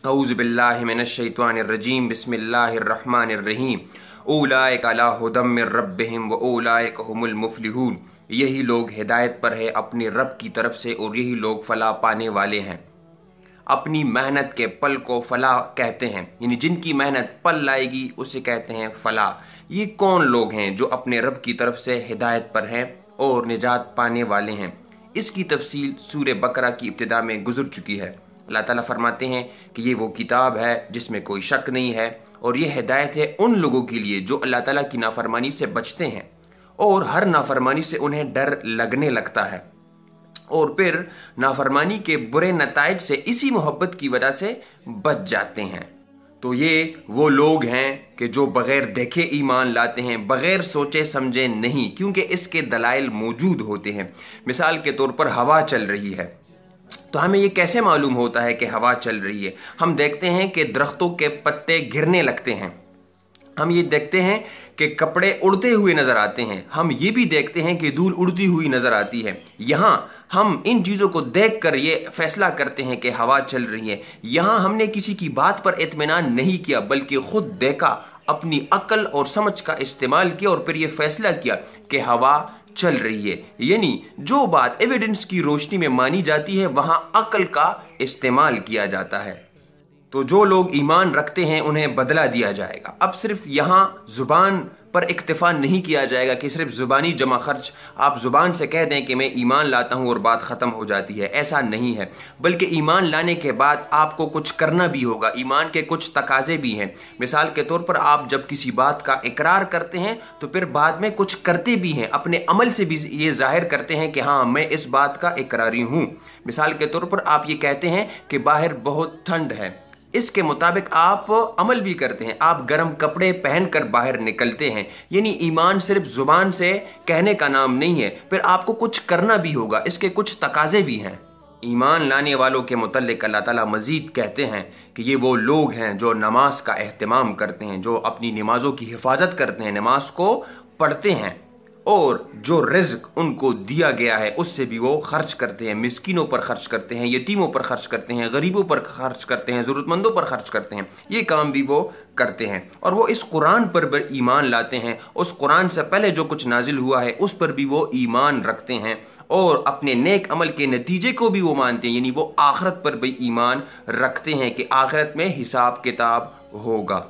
औज़ु बिल्लाहि मिनश शैतानिर रजीम बिस्मिल्लाहिर रहमानिर रहीम उलाइका अला हुदम मिर रब्बिहिम व उलाइका हुमुल मुफ्लिहून। यही लोग हिदायत पर है अपने रब की तरफ से और यही लोग फलाह पाने वाले हैं। अपनी मेहनत के पल को फलाह कहते हैं, यानी जिनकी मेहनत पल लाएगी उसे कहते हैं फलाह। ये कौन लोग हैं जो अपने रब की तरफ से हिदायत पर हैं और निजात पाने वाले हैं? इसकी तफसील सूरह बकरा की इब्तिदा में गुजर चुकी है। अल्लाह ताला फरमाते हैं कि ये वो किताब है जिसमें कोई शक नहीं है और ये हिदायत है उन लोगों के लिए जो अल्लाह ताला की नाफरमानी से बचते हैं और हर नाफरमानी से उन्हें डर लगने लगता है और फिर नाफरमानी के बुरे नताइज से इसी मोहब्बत की वजह से बच जाते हैं। तो ये वो लोग हैं कि जो बगैर देखे ईमान लाते हैं, बगैर सोचे समझे नहीं, क्योंकि इसके दलाइल मौजूद होते हैं। मिसाल के तौर पर हवा चल रही है तो हमें ये कैसे मालूम होता है कि हवा चल रही है? हम देखते हैं कि दरख्तों के पत्ते गिरने लगते हैं, हम ये देखते हैं कि कपड़े उड़ते हुए नजर आते हैं, हम ये भी देखते हैं कि धूल उड़ती हुई नजर आती है। यहाँ हम इन चीजों को देखकर ये फैसला करते हैं कि हवा चल रही है। यहाँ हमने किसी की बात पर इत्मीनान नहीं किया बल्कि खुद देखा, अपनी अक्ल और समझ का इस्तेमाल किया और फिर ये फैसला किया कि हवा चल रही है। यानी जो बात एविडेंस की रोशनी में मानी जाती है वहां अक्ल का इस्तेमाल किया जाता है। तो जो लोग ईमान रखते हैं उन्हें बदला दिया जाएगा। अब सिर्फ यहां जुबान पर इक्तिफा नहीं किया जाएगा कि सिर्फ जुबानी जमा खर्च आप जुबान से कह दें कि मैं ईमान लाता हूं और बात खत्म हो जाती है, ऐसा नहीं है। बल्कि ईमान लाने के बाद आपको कुछ करना भी होगा। ईमान के कुछ तकाजे भी हैं। मिसाल के तौर पर आप जब किसी बात का इकरार करते हैं तो फिर बाद में कुछ करते भी हैं, अपने अमल से भी ये जाहिर करते हैं कि हाँ मैं इस बात का इकरारी हूं। मिसाल के तौर पर आप ये कहते हैं कि बाहर बहुत ठंड है, इसके मुताबिक आप अमल भी करते हैं, आप गर्म कपड़े पहनकर बाहर निकलते हैं। यानी ईमान सिर्फ जुबान से कहने का नाम नहीं है, फिर आपको कुछ करना भी होगा, इसके कुछ तकाजे भी हैं। ईमान लाने वालों के मुतल्लिक अल्लाह ताला मजीद कहते हैं कि ये वो लोग हैं जो नमाज का एहतमाम करते हैं, जो अपनी नमाजों की हिफाजत करते हैं, नमाज को पढ़ते हैं और जो रिज्क उनको दिया गया है उससे भी वो खर्च करते हैं। मिस्किनों पर खर्च करते हैं, यतीमों पर खर्च करते हैं, गरीबों पर खर्च करते हैं, जरूरतमंदों पर खर्च करते हैं। ये काम भी वो करते हैं और वो इस कुरान पर ईमान लाते हैं। उस कुरान से पहले जो कुछ नाजिल हुआ है उस पर भी वो ईमान रखते हैं और अपने नेक अमल के नतीजे को भी वो मानते हैं। यानी वो आखिरत पर भी ईमान रखते हैं कि आखिरत में हिसाब किताब होगा।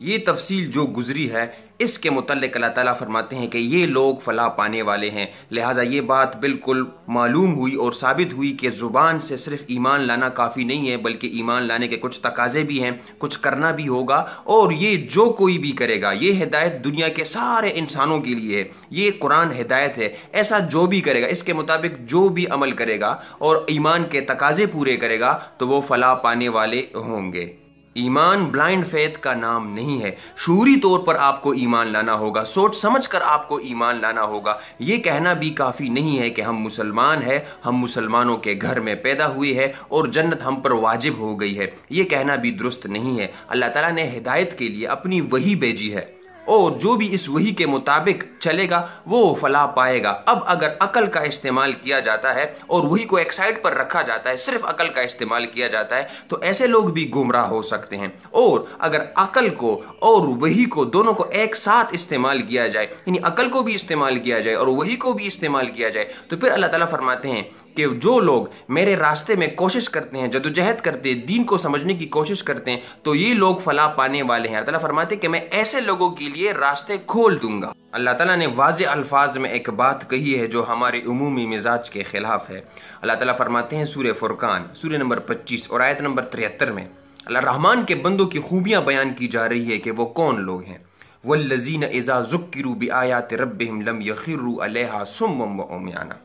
ये तफसील जो गुजरी है इसके मुतल्लिक अल्लाह ताला फरमाते हैं कि ये लोग फलाह पाने वाले हैं। लिहाजा ये बात बिल्कुल मालूम हुई और साबित हुई कि जुबान से सिर्फ ईमान लाना काफ़ी नहीं है, बल्कि ईमान लाने के कुछ तकाजे भी हैं, कुछ करना भी होगा। और ये जो कोई भी करेगा, ये हिदायत दुनिया के सारे इंसानों के लिए है, ये कुरान हिदायत है। ऐसा जो भी करेगा, इसके मुताबिक जो भी अमल करेगा और ईमान के तकाजे पूरे करेगा तो वो फलाह पाने वाले होंगे। ईमान ब्लाइंड फेथ का नाम नहीं है। शूरी तौर पर आपको ईमान लाना होगा, सोच समझकर आपको ईमान लाना होगा। ये कहना भी काफी नहीं है कि हम मुसलमान हैं, हम मुसलमानों के घर में पैदा हुए हैं और जन्नत हम पर वाजिब हो गई है। ये कहना भी दुरुस्त नहीं है। अल्लाह ताला ने हिदायत के लिए अपनी वही भेजी है और जो भी इस वही के मुताबिक चलेगा वो फलाह पाएगा। अब अगर अकल का इस्तेमाल किया जाता है और वही को एक साइड पर रखा जाता है, सिर्फ अकल का इस्तेमाल किया जाता है, तो ऐसे लोग भी गुमराह हो सकते हैं। और अगर अकल को और वही को दोनों को एक साथ इस्तेमाल किया जाए, यानी अकल को भी इस्तेमाल किया जाए और वही को भी इस्तेमाल किया जाए, तो फिर अल्लाह ताला फरमाते हैं कि जो लोग मेरे रास्ते में कोशिश करते हैं, जदोजहद करते हैं, दीन को समझने की कोशिश करते हैं, तो ये लोग फलाह पाने वाले हैं। अल्लाह ताला फरमाते हैं कि मैं ऐसे लोगों के लिए रास्ते खोल दूंगा। अल्लाह ताला ने वाज़े अल्फाज में एक बात कही है जो हमारे उमूमी मिजाज के खिलाफ है। अल्लाह ताला फरमाते हैं सूरह फुरकान सूरह नंबर 25 और आयत नंबर 73 में अल्लाह रहमान के बंदों की खूबियां बयान की जा रही है कि वो कौन लोग हैं। वल्लज़ीन इज़ा ज़ुक्किरू बिआयाति रब्बिहिम लम यखिर्रू अलैहा सुम्मम व उम्याना।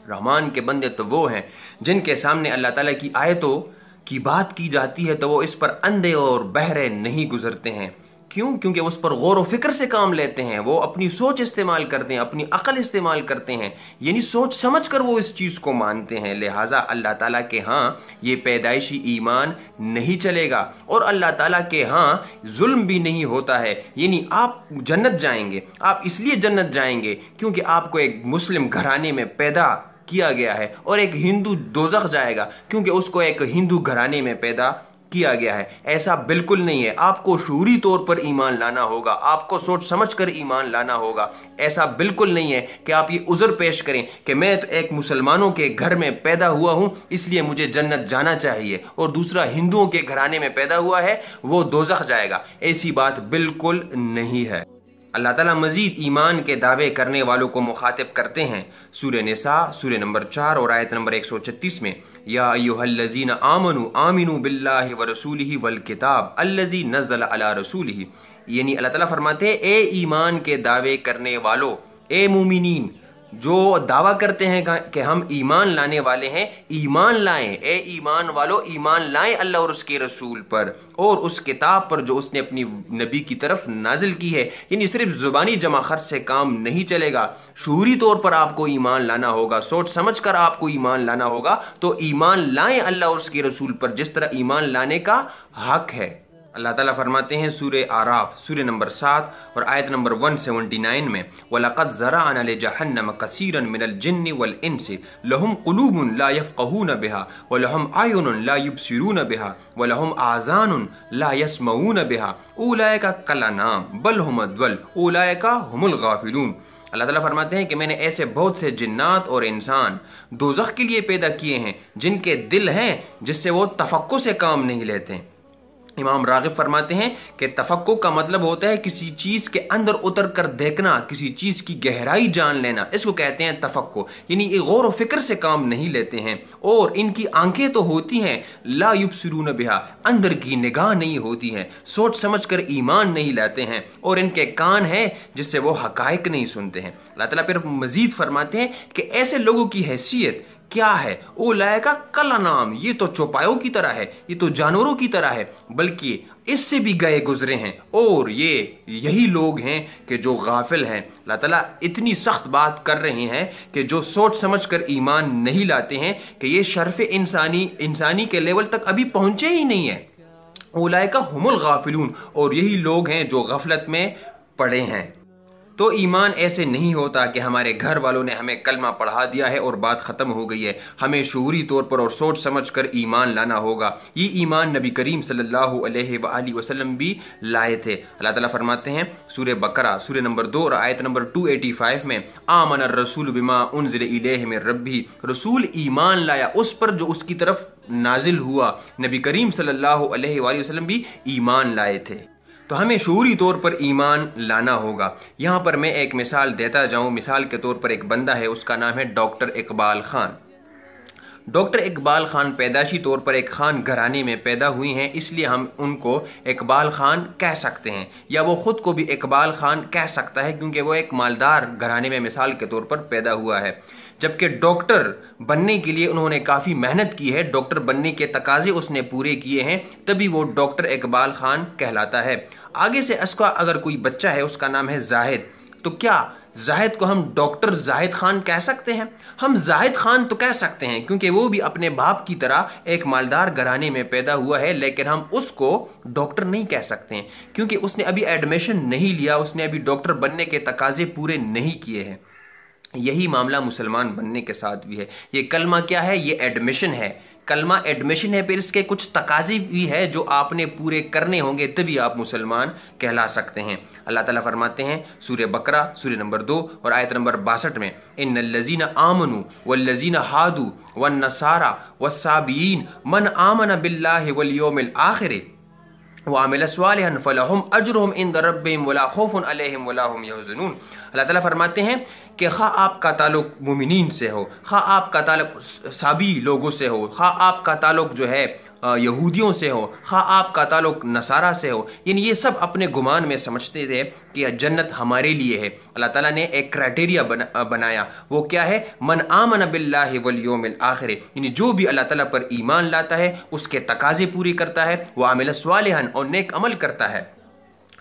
रहमान के बंदे तो वो हैं जिनके सामने अल्लाह ताला की आयतों की बात की जाती है तो वो इस पर अंधे और बहरे नहीं गुजरते हैं। क्यों? क्योंकि उस पर गौर व फिक्र से काम लेते हैं, वो अपनी सोच इस्तेमाल करते हैं, अपनी अकल इस्तेमाल करते हैं, यानी सोच समझ कर वो इस चीज को मानते हैं। लिहाजा अल्लाह ताला के हाँ ये पैदाइशी ईमान नहीं चलेगा और अल्लाह ताला के हाँ जुल्म भी नहीं होता है। यानी आप जन्नत जाएंगे, आप इसलिए जन्नत जाएंगे क्योंकि आपको एक मुस्लिम घराने में पैदा किया गया है, और एक हिंदू दोज़ख जाएगा क्योंकि उसको एक हिंदू घराने में पैदा کیا گیا ہے۔ ایسا بالکل نہیں ہے، آپ کو شعوری طور پر ایمان لانا ہوگا، آپ کو سوچ سمجھ کر ایمان لانا ہوگا۔ ایسا بالکل نہیں ہے کہ آپ یہ عذر پیش کریں کہ میں تو ایک مسلمانوں کے گھر میں پیدا ہوا ہوں اس لیے مجھے جنت جانا چاہیے، اور دوسرا ہندوؤں کے گھرانے میں پیدا ہوا ہے وہ دوزخ جائے گا۔ ایسی بات بالکل نہیں ہے۔ اللہ تعالیٰ مزید ایمان کے دعوے کرنے والوں کو مخاطب کرتے ہیں سورہ نساء سورہ نمبر 4 اور آیت نمبر 136 میں، یا ایھا الذین آمنوا آمنوا باللہ ورسولہ والکتاب الذی نزل علی رسولہ، یعنی اللہ تعالیٰ فرماتے ہیں اے ایمان کے دعوے کرنے والو، اے مومنین جو دعویٰ کرتے ہیں کہ ہم ایمان لانے والے ہیں، ایمان لائیں، اے ایمان والو ایمان لائیں اللہ اور اس کے رسول پر اور اس کتاب پر جو اس نے اپنی نبی کی طرف نازل کی ہے۔ یعنی صرف زبانی جمع خرچ سے کام نہیں چلے گا، شعوری طور پر آپ کو ایمان لانا ہوگا، سوچ سمجھ کر آپ کو ایمان لانا ہوگا۔ تو ایمان لائیں اللہ اور اس کے رسول پر جس طرح ایمان لانے کا حق ہے۔ اللہ تعالیٰ فرماتے ہیں سورہ اعراف سورہ نمبر 7 اور آیت نمبر 179 میں، وَلَقَدْ زَرَعْنَا لِجَهَنَّمَ كَثِيرًا مِنَ الْجِنِّ وَالْإِنسِ لَهُمْ قُلُوبٌ لَا يَفْقَهُونَ بِهَا وَلَهُمْ أَعْيُنٌ لَا يُبْصِرُونَ بِهَا وَلَهُمْ آذَانٌ لَا يَسْمَعُونَ بِهَا أُولَئِكَ كَالْأَنْعَامِ بَلْ هُمْ أَضَلُّ أُولَئِكَ هُمُ الْغَافِلُونَ۔ اللہ تعالیٰ فرماتے ہیں کہ میں نے ایسے بہت سے جنات اور انسان دوزخ کے لیے پیدا کیے ہیں جن کے دل ہیں جس سے وہ تفکر سے کام نہیں لیتے ہیں۔ امام راغب فرماتے ہیں کہ تفکر کا مطلب ہوتا ہے کسی چیز کے اندر اتر کر دیکھنا، کسی چیز کی گہرائی جان لینا، اس کو کہتے ہیں تفکر۔ یعنی یہ غور و فکر سے کام نہیں لیتے ہیں، اور ان کی آنکھیں تو ہوتی ہیں لا یبصرون بہا، اندر کی نگاہ نہیں ہوتی ہیں، سوچ سمجھ کر ایمان نہیں لاتے ہیں، اور ان کے کان ہیں جس سے وہ حقائق نہیں سنتے ہیں۔ اللہ تعالیٰ پھر مزید فرماتے ہیں کہ ایسے لوگوں کی حیثیت کیا ہے، اولئک کالانعام، یہ تو چوپایوں کی طرح ہے، یہ تو جانوروں کی طرح ہے، بلکہ اس سے بھی گئے گزرے ہیں، اور یہی لوگ ہیں کہ جو غافل ہیں۔ اللہ تعالیٰ اتنی سخت بات کر رہے ہیں کہ جو سوچ سمجھ کر ایمان نہیں لاتے ہیں کہ یہ شرف انسانی کے لیول تک ابھی پہنچے ہی نہیں ہے۔ اولئک ھم الغافلون، اور یہی لوگ ہیں جو غفلت میں پڑے ہیں۔ تو ایمان ایسے نہیں ہوتا کہ ہمارے گھر والوں نے ہمیں کلمہ پڑھا دیا ہے اور بات ختم ہو گئی ہے، ہمیں شعوری طور پر اور سوچ سمجھ کر ایمان لانا ہوگا۔ یہ ایمان نبی کریم صلی اللہ علیہ وآلہ وسلم بھی لائے تھے۔ اللہ تعالیٰ فرماتے ہیں سورہ بقرہ سورہ نمبر 2 اور آیت نمبر 285 میں، آمن الرسول بما انزل الیہ من ربہ، رسول ایمان لایا اس پر جو اس کی طرف نازل ہوا۔ نبی کریم صلی اللہ علیہ وآلہ وسلم بھی ایمان لائے تھے۔ تو ہمیں شعوری طور پر ایمان لانا ہوگا۔ یہاں پر میں ایک مثال دیتا جاؤں۔ مثال کے طور پر ایک بندہ ہے، اس کا نام ہے ڈاکٹر اقبال خان۔ ڈاکٹر اقبال خان پیدائشی طور پر ایک خان گھرانے میں پیدا ہوئی ہیں، اس لیے ہم ان کو اقبال خان کہہ سکتے ہیں، یا وہ خود کو بھی اقبال خان کہہ سکتا ہے کیونکہ وہ ایک مالدار گھرانے میں مثال کے طور پر پیدا ہوا ہے۔ جبکہ ڈاکٹر بننے کے لیے انہوں نے کافی محنت کی ہے، ڈاکٹر بننے کے تقاضے اس نے پورے کیے ہیں، تبھی وہ ڈاکٹر اقبال خان کہلاتا ہے۔ آگے سے اس کا اگر کوئی بچہ ہے، اس کا نام ہے زاہد، تو کیا زاہد کو ہم ڈاکٹر زاہد خان کہہ سکتے ہیں؟ ہم زاہد خان تو کہہ سکتے ہیں کیونکہ وہ بھی اپنے باپ کی طرح ایک مالدار گھرانے میں پیدا ہوا ہے، لیکن ہم اس کو ڈاکٹر نہیں کہہ سکتے ہیں کیونکہ اس نے ابھی ایڈمیشن نہیں لیا، اس نے ابھی ڈاکٹر بننے کے تقاضے پورے نہیں کیے ہیں۔ یہی معاملہ مسلمان بننے کے ساتھ بھی ہے۔ یہ کلمہ کیا ہے؟ یہ ایڈمیشن ہے، کلمہ ایڈمیشن ہے، پھر اس کے کچھ تقاضے بھی ہے جو آپ نے پورے کرنے ہوں گے تبھی آپ مسلمان کہلا سکتے ہیں۔ اللہ تعالیٰ فرماتے ہیں سورہ بقرہ سورہ نمبر 2 اور آیت نمبر 62 میں، ان الذین آمنوا والذین ہادوا والنصارى والصابئین من آمن باللہ والیوم الآخر وعمل صالحا فلہم اجرہم عند ربہم ولا خوف علیہم ولا ہم یحزنون۔ اللہ تعالیٰ فرماتے ہیں کہ خواہ آپ کا تعلق مومنین سے ہو، خواہ آپ کا تعلق صابی لوگوں سے ہو، خواہ آپ کا تعلق جو ہے یہودیوں سے ہو، خواہ آپ کا تعلق نصارہ سے ہو، یعنی یہ سب اپنے گمان میں سمجھتے تھے کہ جنت ہمارے لیے ہے۔ اللہ تعالیٰ نے ایک کرائٹیریا بنایا، وہ کیا ہے؟ من آمن باللہ والیوم الآخر، یعنی جو بھی اللہ تعالیٰ پر ایمان لاتا ہے، اس کے تقاضے پوری کرتا ہے، وعمل صالحا، اور نیک عمل کرتا ہے،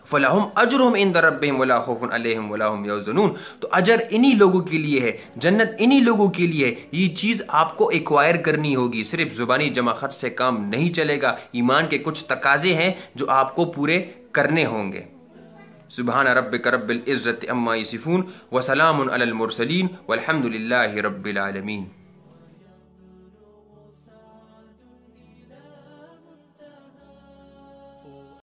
فلہم اجرہم عند ربہم ولا خوف علیہم ولا ہم یحزنون، تو اجر انہی لوگوں کے لیے ہے، جنت انہی لوگوں کے لیے ہے۔ یہ چیز آپ کو ایکوائر کرنی ہوگی، صرف زبانی جمع خرچ سے کام نہیں چلے گا، ایمان کے کچھ تقاضے ہیں جو آپ کو پورے کرنے ہوں گے۔ سبحان ربک رب العزت عما یصفون وسلام علی المرسلین والحمد للہ رب العالمین۔